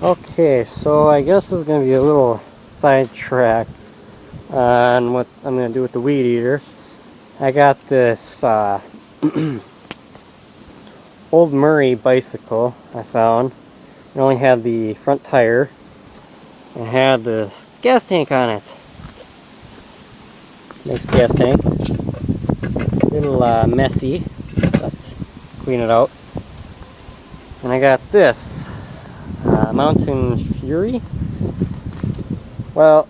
Okay, so I guess this is going to be a little sidetrack on what I'm going to do with the weed eater. I got this old Murray bicycle I found. It only had the front tire and had this gas tank on it. Nice gas tank. A little messy, but clean it out. And I got this Mountain Fury. Well,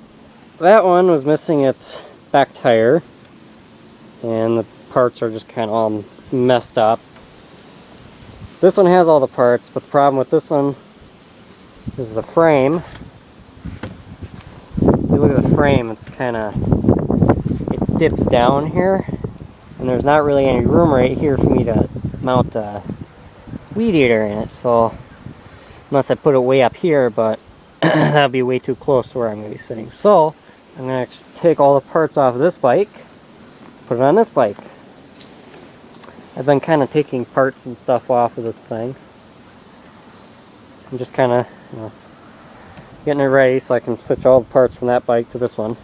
that one was missing its back tire, and the parts are just kind of all messed up. This one has all the parts, but the problem with this one is the frame. If you look at the frame, it's kind of, it dips down here, and there's not really any room right here for me to mount a weed eater in it, so unless I put it way up here, but that'd be way too close to where I'm going to be sitting. So I'm going to take all the parts off of this bike, put it on this bike. I've been kind of taking parts and stuff off of this thing. I'm just kind of, getting it ready so I can switch all the parts from that bike to this one.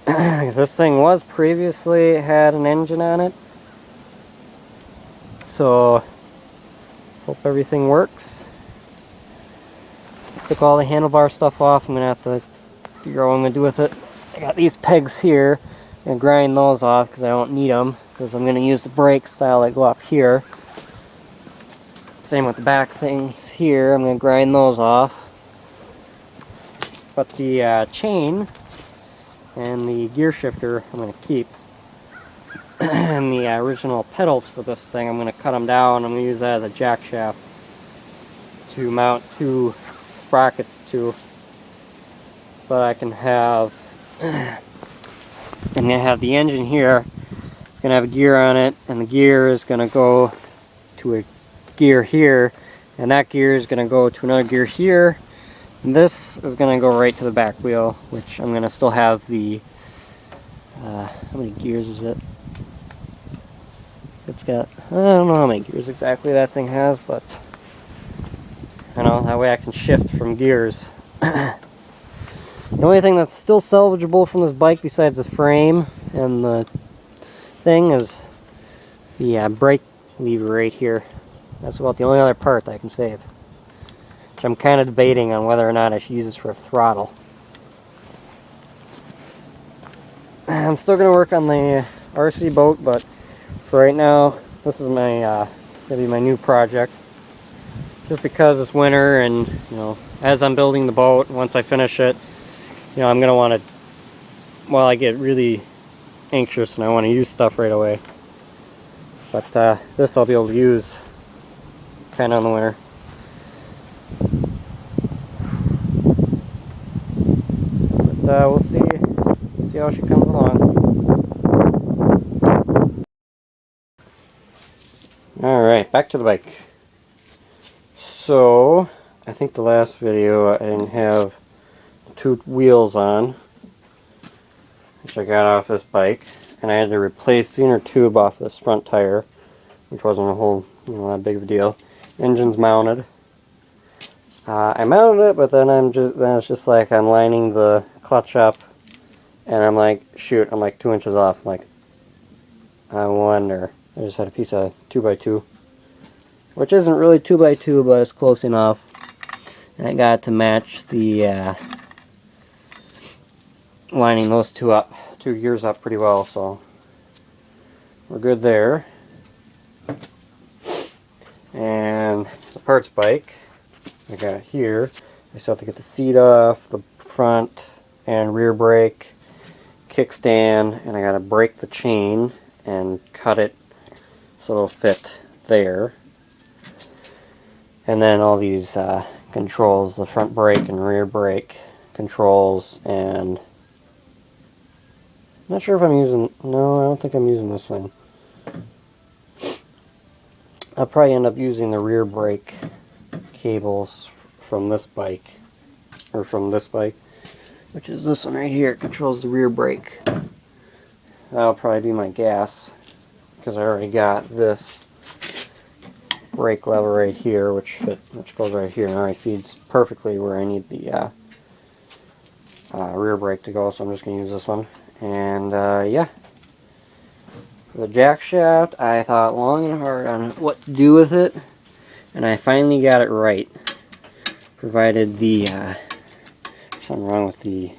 This thing was previously had an engine on it, so let's hope everything works. Took all the handlebar stuff off. I'm gonna have to figure out what I'm gonna do with it. I got these pegs here, and grind those off because I don't need them, because I'm gonna use the brake style that go up here. Same with the back things here. I'm gonna grind those off. But the chain and the gear shifter I'm going to keep. And the original pedals for this thing, I'm going to cut them down. I'm going to use that as a jack shaft to mount two sprockets to. But I can have, I'm going to have the engine here. It's going to have a gear on it, and the gear is going to go to a gear here, and that gear is going to go to another gear here. And this is going to go right to the back wheel, which I'm going to still have the, how many gears is it? It's got, I don't know how many gears exactly that thing has, but, that way I can shift from gears. The only thing that's still salvageable from this bike besides the frame and the thing is the brake lever right here. That's about the only other part that I can save. I'm kind of debating on whether or not I should use this for a throttle. I'm still going to work on the RC boat, but for right now, this is my gonna be my new project. Just because it's winter, and as I'm building the boat, once I finish it, I'm going to want to, well, I get really anxious and I want to use stuff right away. But this I'll be able to use kind of in the winter. We'll see how she comes along. Alright, back to the bike. So, I think the last video I didn't have two wheels on, which I got off this bike, and I had to replace the inner tube off this front tire, which wasn't a whole, that big of a deal. Engine's mounted. I mounted it, but then it's just like I'm lining the clutch up, and I'm like, shoot, I'm like 2 inches off. I'm like, I wonder. I just had a piece of 2x2, which isn't really 2x2, but it's close enough. And I got to match the lining those two gears up pretty well, so we're good there. And the parts bike I got here, I still have to get the seat off, the front and rear brake, kickstand, and I gotta break the chain and cut it so it'll fit there. And then all these controls, the front brake and rear brake controls, and I'm not sure if I'm using, no, I don't think I'm using this one. I'll probably end up using the rear brake cables from this bike, or from this bike, which is this one right here. It controls the rear brake. That'll probably be my gas, because I already got this brake lever right here, which goes right here and already feeds perfectly where I need the rear brake to go, so I'm just going to use this one. And yeah, for the jack shaft, I thought long and hard on what to do with it, and I finally got it right. Provided the something wrong with the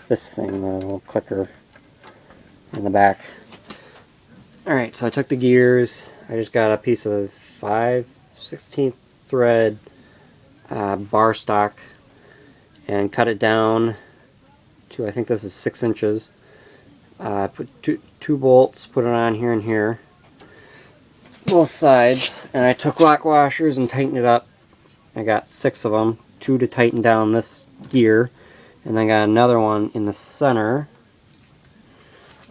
this thing, the little clicker in the back. Alright, so I took the gears. I just got a piece of 5/16 thread bar stock and cut it down to, I think this is 6 inches. Put two bolts, put it on here and here, both sides, and I took lock washers and tightened it up. I got 6 of them, 2 to tighten down this gear, and I got another one in the center.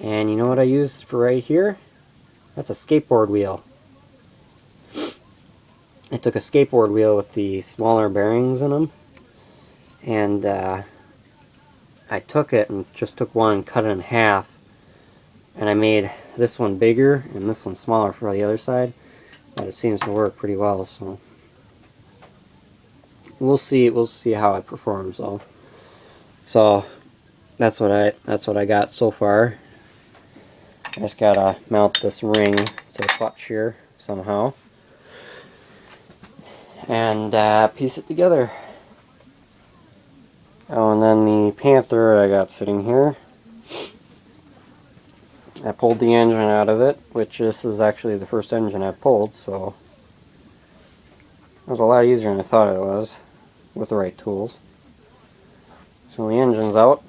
And you know what I used for right here? That's a skateboard wheel. I took a skateboard wheel with the smaller bearings in them, and I took it and just took one and cut it in half, and I made this one bigger and this one smaller for the other side, but it seems to work pretty well, so we'll see how it performs though. So that's what I got so far. I just gotta mount this ring to the clutch here somehow and piece it together. Oh, and then the Panther I got sitting here, I pulled the engine out of it, which this is actually the first engine I've pulled, so it was a lot easier than I thought it was with the right tools. So the engine's out,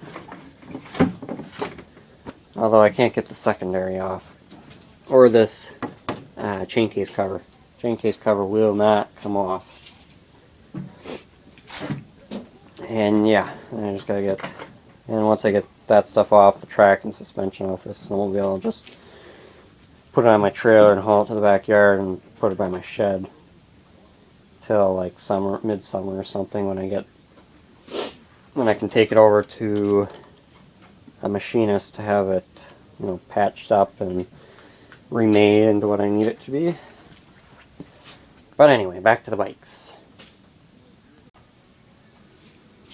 although I can't get the secondary off, or this chain case cover. Chain case cover will not come off. And yeah, I just gotta get, and once I get that stuff off, the track and suspension off this snowmobile, I'll just put it on my trailer and haul it to the backyard and put it by my shed till like summer, midsummer or something, when I can take it over to a machinist to have it, you know, patched up and remade into what I need it to be. But anyway, back to the bikes.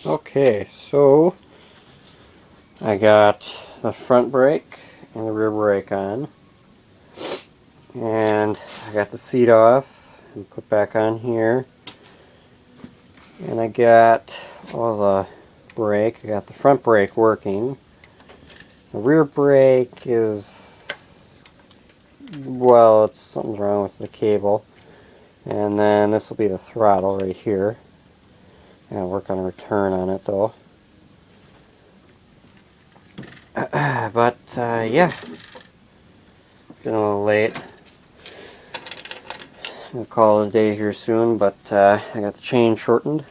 Okay, so I got the front brake and the rear brake on, and I got the seat off and put back on here, and I got all the brake. I got the front brake working. The rear brake is, well, something's wrong with the cable, and then this will be the throttle right here. I gotta work on a return on it though. But yeah, getting a little late. I'm gonna call it a day here soon, but I got the chain shortened.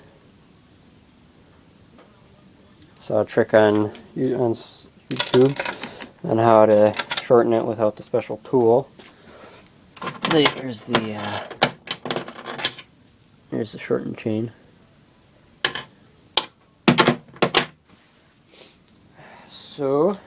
Saw a trick on YouTube on how to shorten it without the special tool. Here's the shortened chain. So